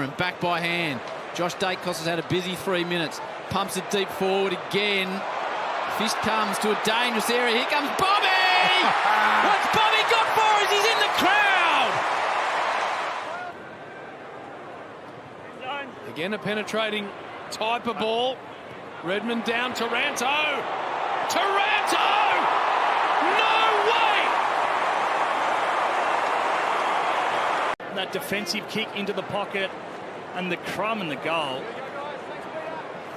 Cameron, back by hand. Josh Dacos has had a busy 3 minutes. Pumps it deep forward again. Fish comes to a dangerous area. Here comes Bobby! What's Bobby got for us? He's in the crowd! Again, a penetrating type of ball. Redmond down, Taranto! Taranto! No way! That defensive kick into the pocket and the crumb in the goal.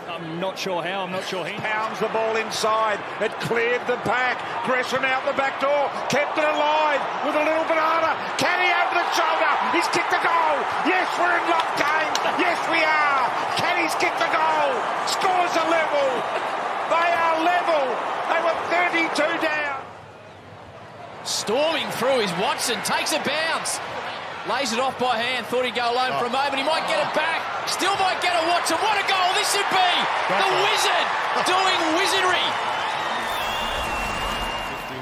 I'm not sure how, I'm not sure he pounds the ball inside. It cleared the pack. Gresham out the back door. Kept it alive with a little banana. Caddy over the shoulder. He's kicked the goal. Yes, we're in love game. Yes, we are. Caddy's kicked the goal. Scores are level. They are level. They were 32 down. Storming through is Watson. Takes a bounce. Lays it off by hand. Thought he'd go alone for a moment. He might get it back. Still might get a Watson. What a goal this should be. The Wizard doing wizardry.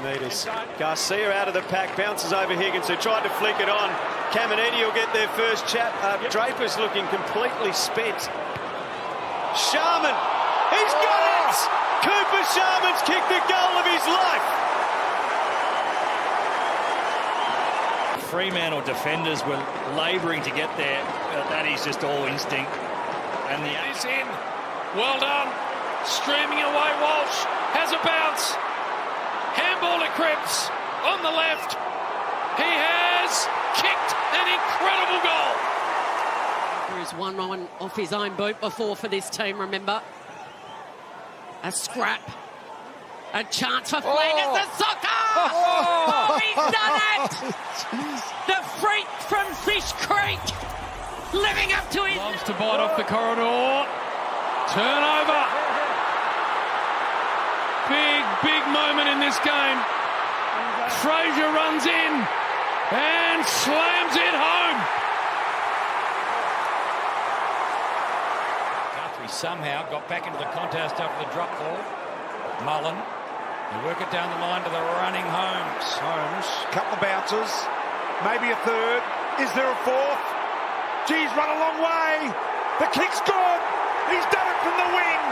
50 metres. Garcia out of the pack. Bounces over Higgins, who tried to flick it on. Caminiti will get their first chat. Draper's looking completely spent. Sharman. He's got it. Cooper Sharman's kicked the goal of his life. Fremantle defenders were labouring to get there. That is just all instinct. And the He's in. Well done. Streaming away, Walsh has a bounce. Handball to Cripps on the left. He has kicked an incredible goal. There's one off his own boot before for this team, remember. A scrap. A chance for Flag at the soccer! Oh, he's done it! The freak from Fish Creek, living up to his... Loves to bite off the corridor. Turnover. Big moment in this game. Fraser runs in and slams it home. Guthrie somehow got back into the contest after the drop ball. Mullen. They work it down the line to the running Holmes. Couple of bounces. Maybe a third. Is there a fourth? Geez, run a long way. The kick's good. He's done it from the wing.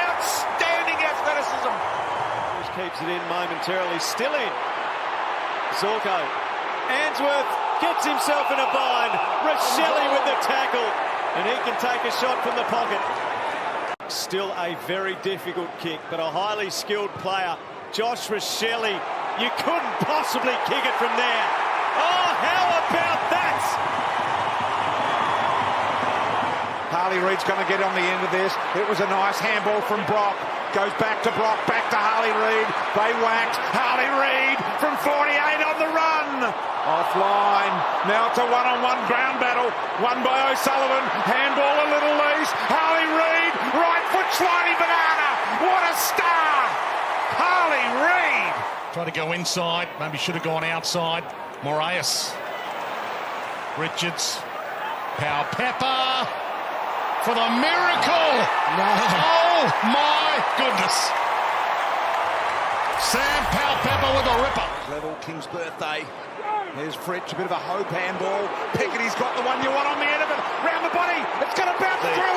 Outstanding athleticism. Just keeps it in momentarily. Still in. Zorko. Answorth gets himself in a bind. Rochelli with the tackle. And he can take a shot from the pocket. Still a very difficult kick, but a highly skilled player. Josh Rochelli, you couldn't possibly kick it from there. Oh, how about that? Harley Reid's going to get on the end of this. It was a nice handball from Brock. Goes back to Brock, back to Harley Reid. They whacked. Harley Reid from 48 on the run. Offline. Now it's a one-on-one ground battle. Won by O'Sullivan. Handball a little loose. Harley Reid, right foot sliding banana. What a star. Harley Reid. Tried to go inside. Maybe should have gone outside. Moraes. Richards. Powell Pepper. For the miracle! No. Oh my goodness! Sam Powell-Pepper with a ripper. Level King's birthday. There's Fritsch, a bit of a hope handball. Pickety's got the one you want on the end of it. Round the body. It's going to bounce through.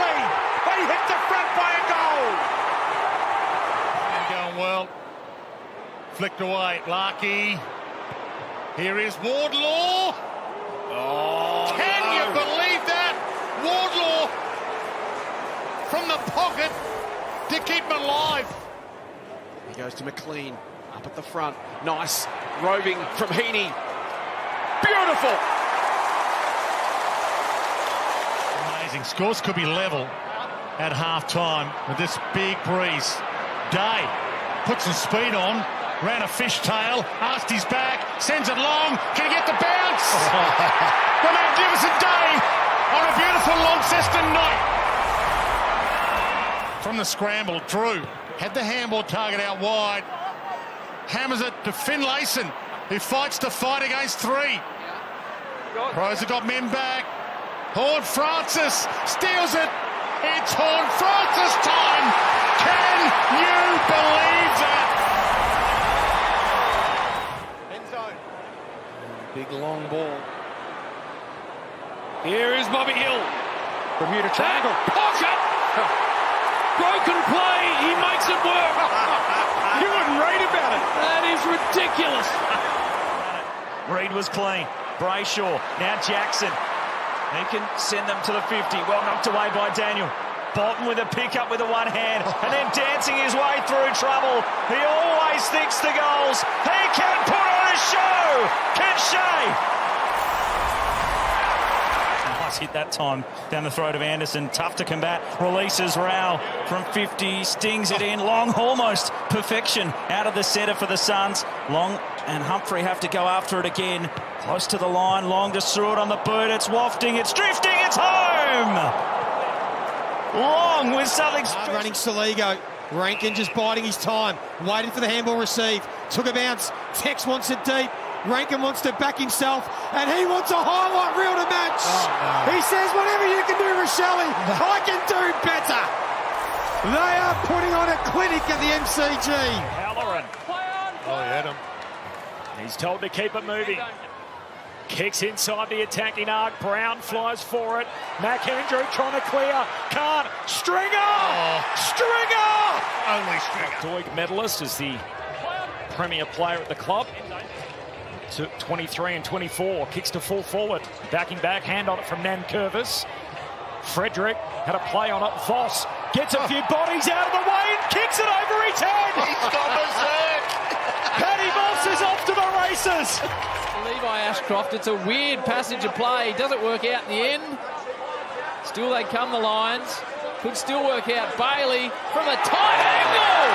They hit the front by a goal. Going well. Flicked away. Larkey. Here is Wardlaw. Oh, Can you believe that? Wardlaw from the pocket to keep him alive. He goes to McLean, up at the front. Nice roving from Heaney. Beautiful! Amazing. Scores could be level at half-time with this big breeze. Day puts some speed on, ran a fishtail, asked his back, sends it long. Can he get the bounce? The magnificent Day on a beautiful Launceston night. From the scramble, Drew had the handball target out wide. Hammers it to Finlayson, who fights to fight against three. Crows have got men back. Horn Francis steals it. It's Horn Francis time. Can you believe that? End zone. Big long ball. Here is Bobby Hill. Bermuda triangle. Pocket! Broken play, he makes it work. You wouldn't read about it. That is ridiculous. Reid was clean. Brayshaw, now Jackson. He can send them to the 50. Well knocked away by Daniel. Bolton with a pick-up with the one hand and then dancing his way through trouble. He always thinks the goals. He can put on a show. Can Shea? Nice hit that time down the throat of Anderson. Tough to combat. Releases Rao from 50. Stings it in. Long, almost perfection out of the centre for the Suns. Long and Humphrey have to go after it again. Close to the line. Long to Stewart on the boot. It's wafting. It's drifting. It's home. Long with something running Saligo. Rankin just biding his time, waiting for the handball receive. Took a bounce. Tex wants it deep. Rankin wants to back himself, and he wants a highlight reel to match. Oh, no. He says, whatever you can do, Rochelle, I can do better. They are putting on a clinic at the MCG. Halloran. Oh, he had him. He's told to keep it moving. Kicks inside the attacking arc. Brown flies for it. McAndrew trying to clear. Can't. Stringer! Oh. Stringer! Only Stringer. Doig medalist is the premier player at the club. 23 and 24. Kicks to full forward. Backing back. Hand on it from Nankervis. Frederick had a play on it. Voss gets a few bodies out of the way and kicks it over his head. He's got berserk. Paddy Voss is off to the races. Levi Ashcroft, it's a weird passage of play. Doesn't work out in the end. Still they come, the Lions. Could still work out. Bailey from a tight angle.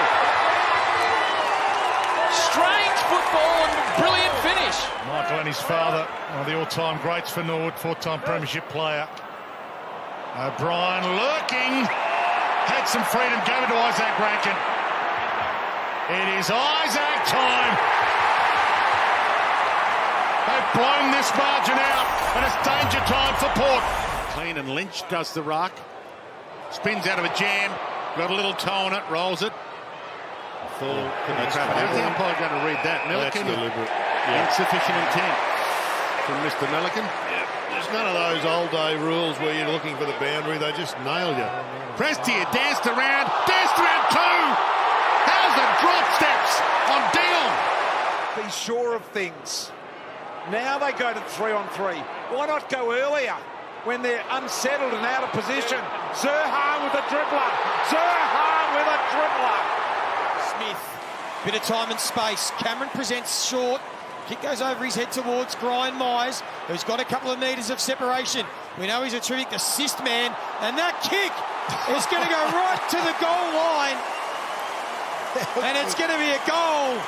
Strange football and brilliant finish. Michael and his father are the all-time greats for Norwood, four-time premiership player. O'Brien lurking. Had some freedom. Gave it to Isaac Rankin. It is Isaac time. They've blown this margin out, and it's danger time for Port. Clean, and Lynch does the ruck. Spins out of a jam. Got a little toe on it, rolls it. Everything I'm probably going to read that. Milliken, insufficient intent from Mr. Milliken. There's none of those old-day rules where you're looking for the boundary. They just nailed you. Prestia danced around two. How's the drop steps on Dion? Be sure of things. Now they go to 3-on-3. Why not go earlier when they're unsettled and out of position? Zerha with a dribbler. Smith, bit of time and space. Cameron presents short. Kick goes over his head towards Brian Mize, who's got a couple of metres of separation. We know he's a terrific assist man, and that kick is going to go right to the goal line. And it's going to be a goal.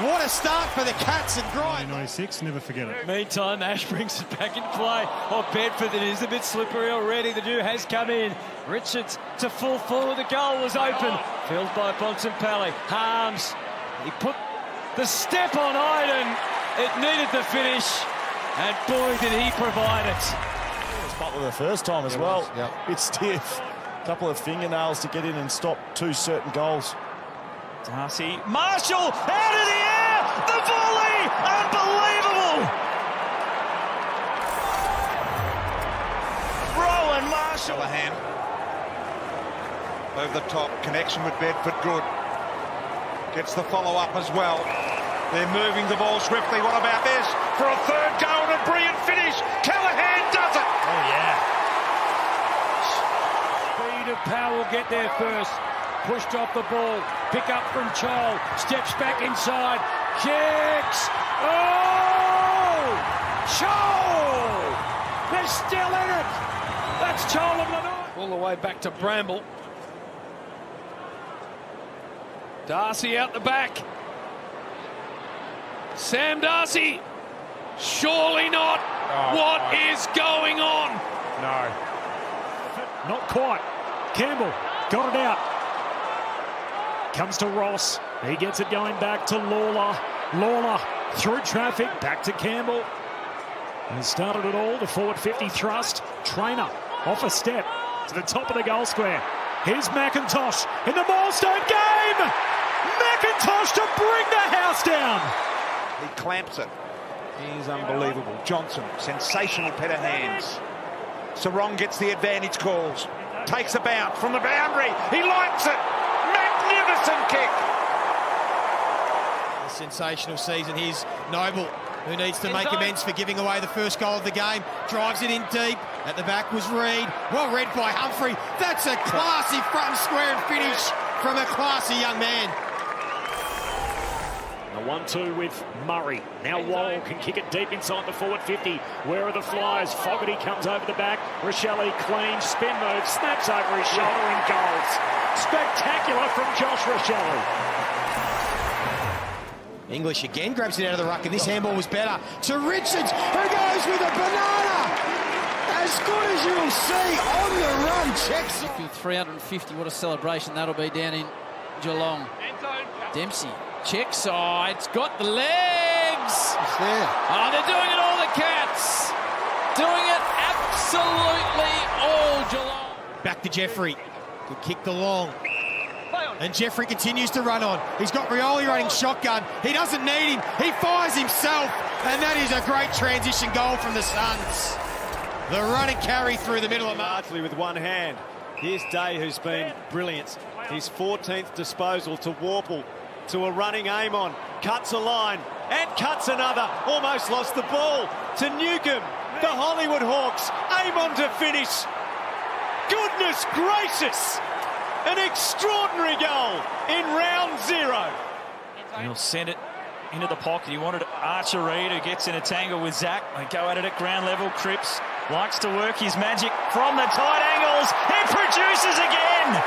What a start for the Cats and Grind. 96, never forget it. Meantime, Ash brings it back in play. Oh, Bedford, it is a bit slippery already. The dew has come in. Richards to full forward. The goal was open. Filled by Bontempelli. Harms. He put the step on Iden. It needed the finish. And boy, did he provide it. It was Butler the first time as well. Bit stiff. A couple of fingernails to get in and stop two certain goals. Darcy. Marshall out of the air. The volley. Unbelievable. Rowan Marshall. Callahan over the top. Connection with Bedford good. Gets the follow-up as well. They're moving the ball swiftly. What about this? For a third goal and a brilliant finish. Callahan does it. Oh, yeah. Speed of power will get there first. Pushed off the ball. Pick up from Chol. Steps back inside. Kicks. Oh! Chol! They're still in it. That's Chol of the night. All the way back to Bramble. Darcy out the back. Sam Darcy. Surely not. What is going on? No. Not quite. Campbell got it out. Comes to Ross. He gets it going back to Lawler. Lawler through traffic. Back to Campbell. And started it all. The forward 50 thrust. Trainer off a step to the top of the goal square. Here's McIntosh in the milestone game. McIntosh to bring the house down. He clamps it. He's unbelievable. Johnson, sensational pair of hands. Sarong gets the advantage calls. Takes a bounce from the boundary. He lights it. Magnificent kick. A sensational season. Here's Noble, who needs to make amends for giving away the first goal of the game. Drives it in deep. At the back was Reid. Well read by Humphrey. That's a classy front and square and finish from a classy young man. The 1-2 with Murray. Now Wall can kick it deep inside the forward 50. Where are the flyers? Fogarty comes over the back. Rochelle clean spin move, snaps over his shoulder and goals. Spectacular from Josh Rochelle. English again grabs it out of the ruck, and this handball was better to Richards, who goes with a banana. As good as you'll see on the run. Checks. 350, what a celebration that'll be down in Geelong. Dempsey, check side's got the legs. It's there. Oh, they're doing it all, the Cats. Doing it absolutely all, Geelong. Back to Jeffrey. Good kick to Long. And Jeffrey continues to run on. He's got Rioli running shotgun. He doesn't need him. He fires himself. And that is a great transition goal from the Suns. The run and carry through the middle of Largely with one hand. Here's Day, who's been brilliant. His 14th disposal to Warple, to a running Amon. Cuts a line and cuts another. Almost lost the ball to Newcomb. The Hollywood Hawks. Amon to finish. Goodness gracious! An extraordinary goal in round 0. He'll send it into the pocket. He wanted Archer Reid, who gets in a tangle with Zach. They go at it at ground level. Cripps likes to work his magic from the tight angles. He produces again.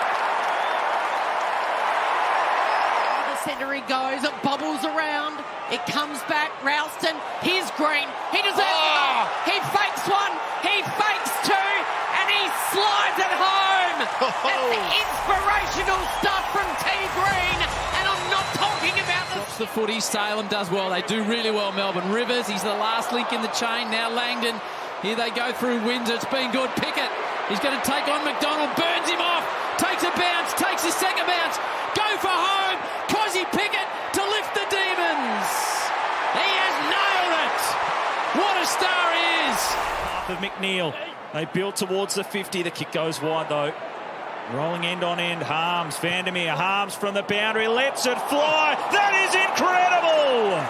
The centre he goes. It bobbles around. It comes back. Ralston. Here's Green. He deserves it. He fakes one. He fakes two. And he slides it home. That's inspirational stuff from T. Green. And I'm not talking about Drops the footy. Salem does well. They do really well, Melbourne. Rivers, he's the last link in the chain. Now Langdon. Here they go through Windsor. It's been good. Pickett. He's going to take on McDonald. Burns him off. Takes a bounce. Takes a second bounce. Go for home. Cozzy Pickett to lift the Demons. He has nailed it. What a star he is. Half of McNeil. They build towards the 50. The kick goes wide, though. Rolling end on end. Harms. Vandermeer. Harms from the boundary. Lets it fly. That is incredible.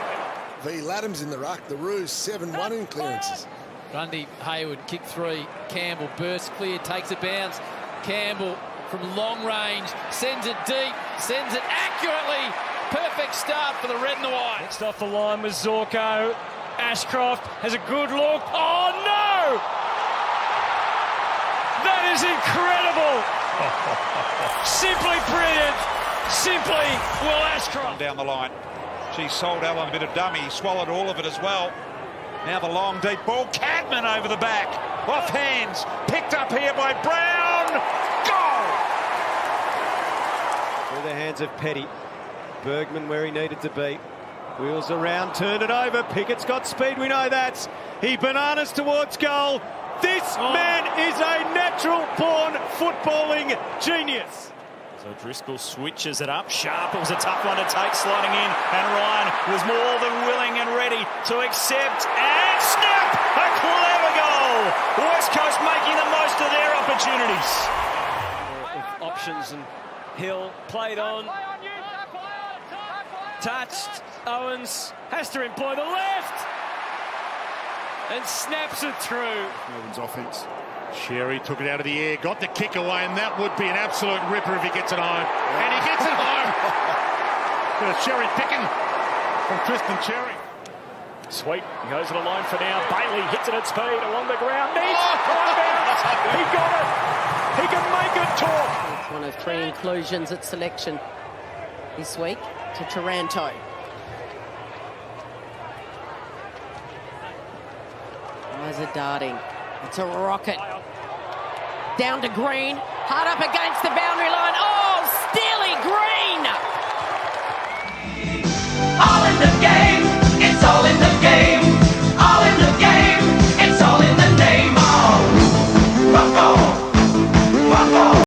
V. Laddam's in the ruck. The Roos 7-1 in clearances. Grundy, Hayward, kick 3. Campbell bursts clear, takes a bounce. Campbell from long range, sends it deep, sends it accurately. Perfect start for the red and the white. Next off the line was Zorko. Ashcroft has a good look. Oh, no! That is incredible! Simply brilliant. Simply Will Ashcroft. Down the line. She sold Alan a bit of dummy. He swallowed all of it as well. Now the long, deep ball. Cadman over the back. Off hands. Picked up here by Brown. Goal! Through the hands of Petty. Bergman where he needed to be. Wheels around, turn it over. Pickett's got speed, we know that. He bananas towards goal. This man is a natural-born footballing genius. So Driscoll switches it up. Sharp, it was a tough one to take, sliding in. And Ryan was more than willing and ready to accept. And snap! A clever goal! West Coast making the most of their opportunities. Options, and Hill played on. Touched. Owens has to employ the left. And snaps it through. Melbourne's offence. Sherry took it out of the air, got the kick away, and that would be an absolute ripper if he gets it home. And he gets it home. Sherry picking from Tristan Cherry. Sweet, goes it alone for now. Bailey hits it at speed along the ground. Needs He got it. He can make it talk. It's one of 3 inclusions at selection this week to Taranto. Eyes are darting. It's a rocket. Down to Green. Hard up against the boundary line. Oh!